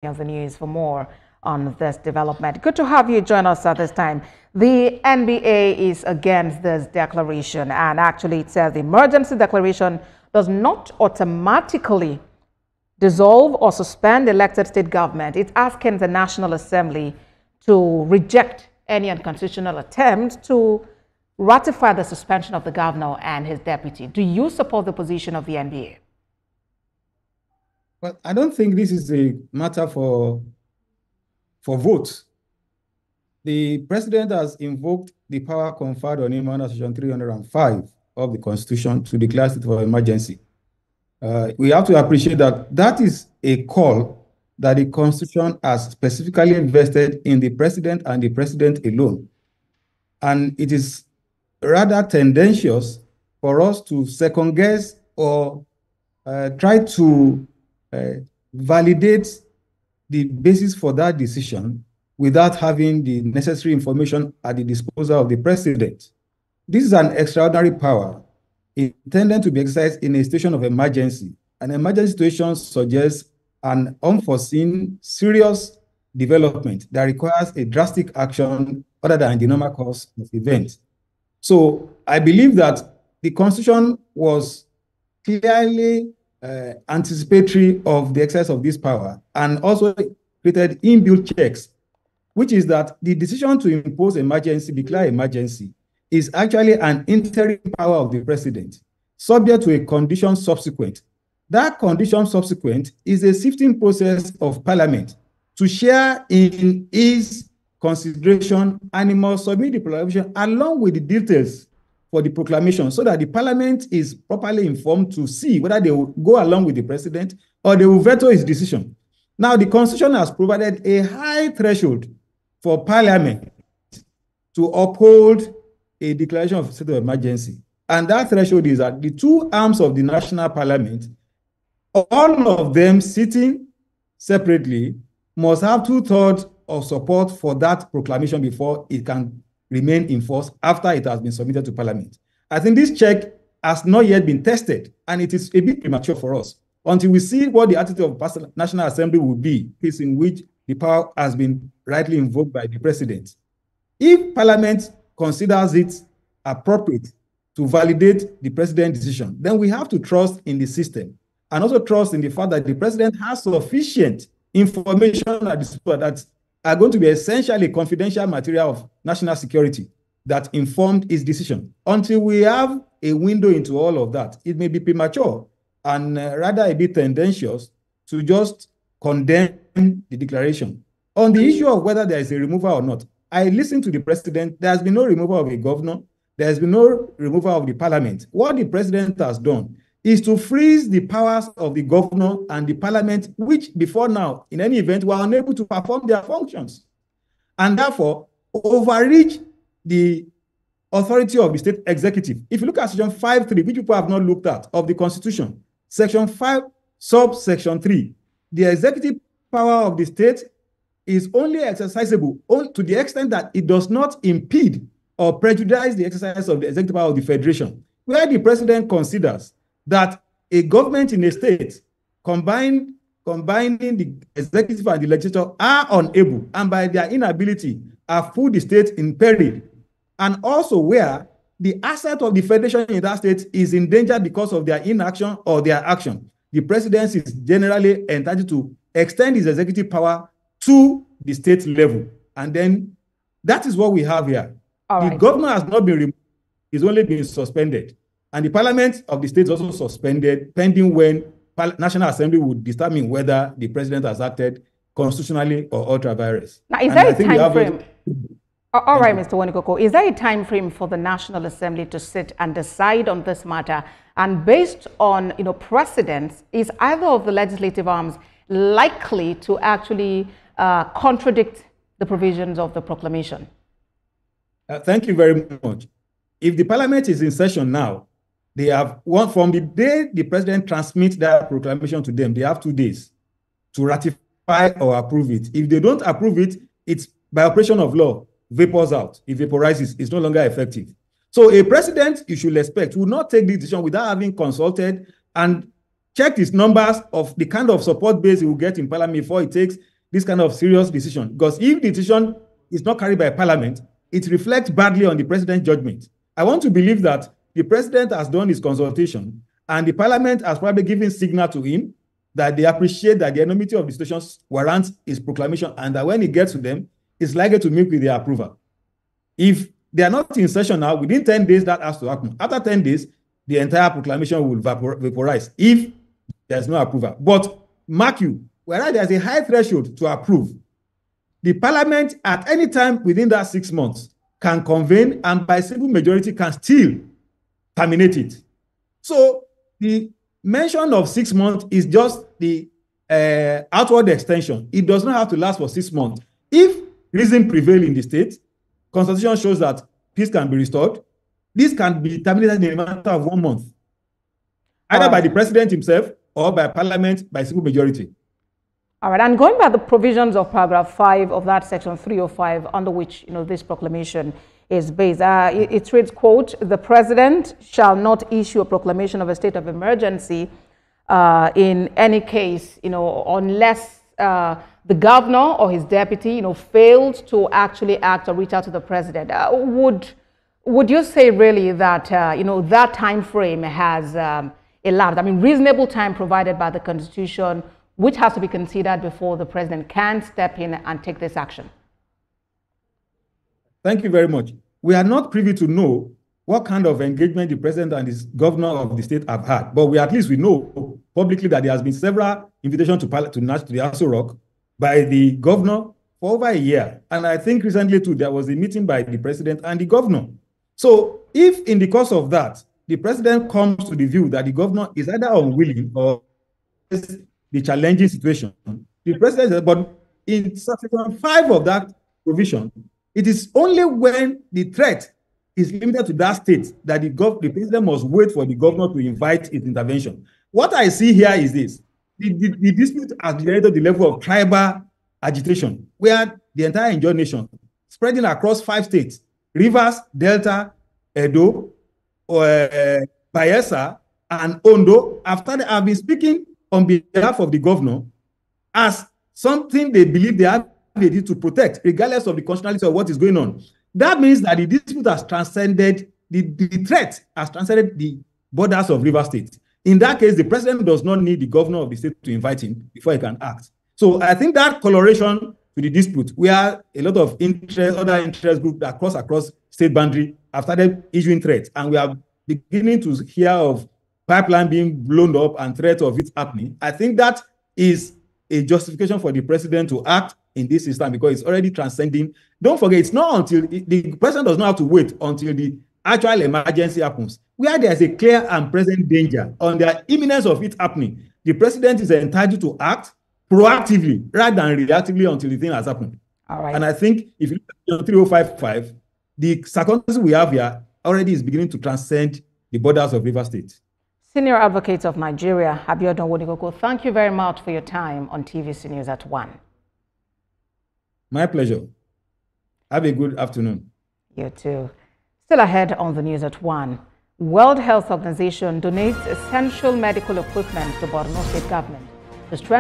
of the news for more on this development. Good to have you join us at this time. The NBA is against this declaration, and actually it says the emergency declaration does not automatically dissolve or suspend elected state government. It's asking the National Assembly to reject any unconstitutional attempt to ratify the suspension of the governor and his deputy. Do you support the position of the NBA? Well, I don't think this is a matter for votes. The president has invoked the power conferred on him under Section 305 of the Constitution to declare state of emergency. We have to appreciate that that is a call that the Constitution has specifically invested in the president and the president alone. And it is rather tendentious for us to second guess or try to validate the basis for that decision without having the necessary information at the disposal of the president. This is an extraordinary power intended to be exercised in a situation of emergency. An emergency situation suggests an unforeseen, serious development that requires a drastic action other than the normal course of events. So I believe that the Constitution was clearly anticipatory of the exercise of this power and also created inbuilt checks, which is that the decision to impose emergency, declare emergency, is actually an interim power of the president, subject to a condition subsequent. That condition subsequent is a sifting process of parliament to share in its consideration and it must submit the proclamation along with the details for the proclamation so that the parliament is properly informed to see whether they will go along with the president or they will veto his decision. Now, the Constitution has provided a high threshold for parliament to uphold a declaration of state of emergency. And that threshold is that the two arms of the national parliament, all of them sitting separately, must have 2/3 of support for that proclamation before it can remain in force after it has been submitted to parliament. I think this check has not yet been tested, and it is a bit premature for us until we see what the attitude of the National Assembly will be, case in which the power has been rightly invoked by the president. If parliament considers it appropriate to validate the president's decision, then we have to trust in the system and also trust in the fact that the president has sufficient information that are going to be essentially confidential material of national security that informed his decision. Until we have a window into all of that, it may be premature and rather a bit tendentious to just condemn the declaration. On the issue of whether there is a removal or not, I listened to the president. There has been no removal of a governor. There has been no removal of the parliament. What the president has done is to freeze the powers of the governor and the parliament, which before now, in any event, were unable to perform their functions, and therefore overreach the authority of the state executive. If you look at Section 5(3), which people have not looked at, of the Constitution, Section 5, subsection 3, the executive power of the state is only exercisable to the extent that it does not impede or prejudice the exercise of the executive power of the federation, where the president considers that a government in a state combining the executive and the legislature are unable, and by their inability have put the state in peril, and also where the asset of the federation in that state is in danger because of their inaction or their action, the president is generally entitled to extend his executive power to the state level. And then that is what we have here. The governor has not been removed, he's only been suspended. And the parliament of the state is also suspended, pending when National Assembly would determine whether the president has acted constitutionally or ultra vires. Now, is there a time frame? All right, Mr. Nwanikoko, is there a time frame for the National Assembly to sit and decide on this matter? And based on precedents, is either of the legislative arms likely to actually contradict the provisions of the proclamation? Thank you very much. If the parliament is in session now, they have from the day the president transmits that proclamation to them, they have 2 days to ratify or approve it. If they don't approve it, it's by operation of law, vapors out. It vaporizes, it's no longer effective. So a president, you should expect, will not take this decision without having consulted and checked his numbers of the kind of support base he will get in parliament before he takes this kind of serious decision, because if the decision is not carried by Parliament, it reflects badly on the president's judgment. I want to believe that the president has done his consultation and the Parliament has probably given signal to him that they appreciate that the enormity of the situation warrants his proclamation, and that when he gets to them, it's likely to meet with their approval. If they are not in session now, within 10 days, that has to happen. After 10 days, the entire proclamation will vaporize if there's no approval. But mark you, whereas there's a high threshold to approve, the Parliament at any time within that 6 months can convene and by simple majority can still terminate it. So the mention of 6 months is just the outward extension. It does not have to last for 6 months. If reason prevails in the state, Constitution shows that peace can be restored. This can be terminated in a matter of 1 month, either by the president himself or by Parliament by simple majority. All right, and going by the provisions of paragraph 5 of that section 305, under which this proclamation is based, it reads, quote, "The president shall not issue a proclamation of a state of emergency in any case, unless the governor or his deputy, failed to actually act or reach out to the president." Would you say really that that time frame has elapsed? I mean, reasonable time provided by the Constitution, which has to be considered before the president can step in and take this action? Thank you very much. We are not privy to know what kind of engagement the president and his governor of the state have had, but at least we know publicly that there has been several invitations to the Aso Rock by the governor for over a year. And I think recently too, there was a meeting by the president and the governor. So if in the course of that, the president comes to the view that the governor is either unwilling or the challenging situation, the president says, but in section 5 of that provision, it is only when the threat is limited to that state that the president must wait for the governor to invite his intervention. What I see here is this. The dispute has generated the level of tribal agitation, where the entire Ijaw nation, spreading across 5 states, Rivers, Delta, Edo, Bayelsa, and Ondo, after they have been speaking on behalf of the governor as something they believe they have a duty to protect, regardless of the constitutionality of what is going on. That means that the dispute has transcended, the threat has transcended the borders of Rivers State. In that case, the president does not need the governor of the state to invite him before he can act. So I think that coloration to the dispute, where a lot of other interest groups that cross state boundary have started issuing threats, and we are beginning to hear of pipeline being blown up and threat of it happening. I think that is a justification for the president to act in this system, because it's already transcending. Don't forget, it's not until the president does not have to wait until the actual emergency happens. Where there's a clear and present danger on the imminence of it happening, the president is entitled to act proactively rather than reactively until the thing has happened. All right. And I think if you look at 3055, the circumstances we have here already is beginning to transcend the borders of Rivers State. Senior Advocate of Nigeria, Abiodun Owodikoko, thank you very much for your time on TVC News at 1. My pleasure. Have a good afternoon. You too. Still ahead on the News at 1. World Health Organization donates essential medical equipment to Borno State government to strengthen